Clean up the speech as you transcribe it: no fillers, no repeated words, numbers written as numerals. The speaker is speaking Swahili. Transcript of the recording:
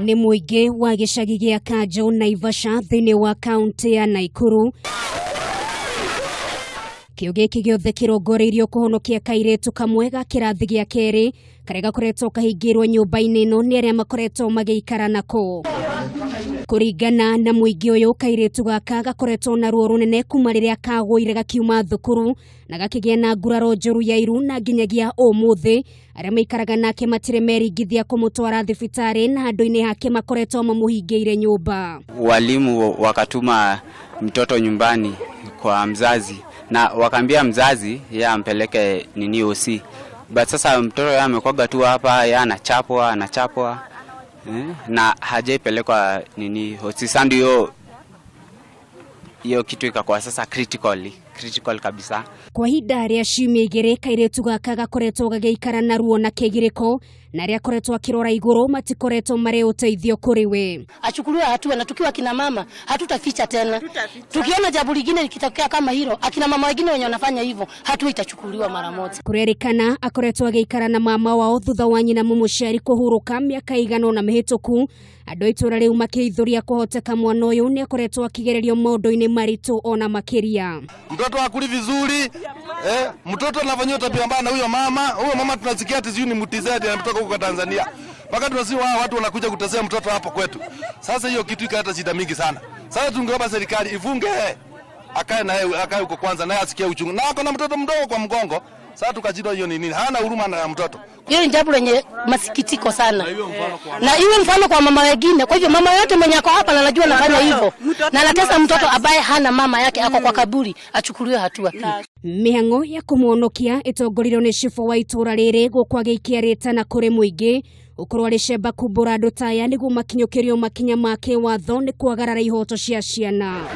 Ni Muingi wa gicagi gia Kanjo Naivasha thiini wa kaunti ya Naikuru. Kĩo gĩkĩ gĩothe kĩrongoreirio kuhonokia kairitu kamwe ga kĩrathi gĩa kerĩ karĩa gakoretwo kahingĩirwo nyumba-ini ĩno nĩ arĩa makoretwo magĩikara nako. Kũringana na Muingi ũyũ, kairitu gaka gakoretwo na ruo runene kuma rĩrĩa kagũire gakiuma thukuru na gakĩgĩa na nguraro njũru ya iru na nginyagia ũmũthĩ arĩa maikaraga nake matirĩ meringithia kũmũtwara thibitarĩ na handũ-inĩ hake makoretwo mamũhingĩire nyumba. Walimu wakatuma mtoto nyumbani kwa mzazi na wakaambia mzazi ya ampeleke OC. But sasa mtoto yeye amekwaga tu hapa, yeye anachapwa na hajaipelekwa OC. Sandi hiyo kitu ikakuwa sasa critical kabisa. Kwa hinda rĩa ciumia igĩrĩ kairitu gaka gakoretwo gagĩikara na ruo na kĩgirĩko na rĩa koretwo akĩrora igũrũ matikoretwo marĩ ũteithio kũrĩ we. Achukuliwe hatua, na tukiwa kina mama hatutaficha tena. Tukiona jambo lingine likitokea kama hilo, akina mama wengine wenye wanafanya hivyo, hatua itachukuliwa mara moja. Kurerikana akoretwo agĩikara na mama wao thutha wa nyina mũmũciari kũhurũka mĩaka igana na mĩhĩtũku. Andũ itũra rĩu makĩithuria kũhoteka mwana ũyũ nĩ akoretwo akĩgererio maũndũ-inĩ maritũ ona makĩria. Mtoto akuli vizuri, mtoto anafanywa tabia mbaya na huyo mama tunasikia ati ni mtizadi anatoka huko Tanzania. Mpaka tunasikia watu wanakuja kutesea mtoto hapo kwetu. Sasa hiyo kitu ikaleta shida mingi sana. Sasa tungeomba serikali ifunge akae huko kwanza naye asikie uchungu. Na ako na mtoto mdogo kwa mgongo. Sasa tukajidwa hiyo ni nini? Hana huruma na mtoto. Hiyo ni jambo lenye masikitiko sana. Na iwe mfano kwa mama wengine. Kwa hivyo mama yote mwenye ako hapa anajua anafanya hivyo. Na anatesa mtoto ambaye hana mama yake, ako kwa kaburi, achukuliwe hatua pia. Mĩhang'o ya kũmũhonokia ĩtongoreirio nĩ cibũ wa itũra rĩrĩ gũkũ agĩikia na kũrĩ Muingi ũkorwo arĩ cemba kumbũra andũ ta aya nĩguo makinyũkĩrio makinya ma kĩwatho nĩ kwagarara ihoto cia ciana.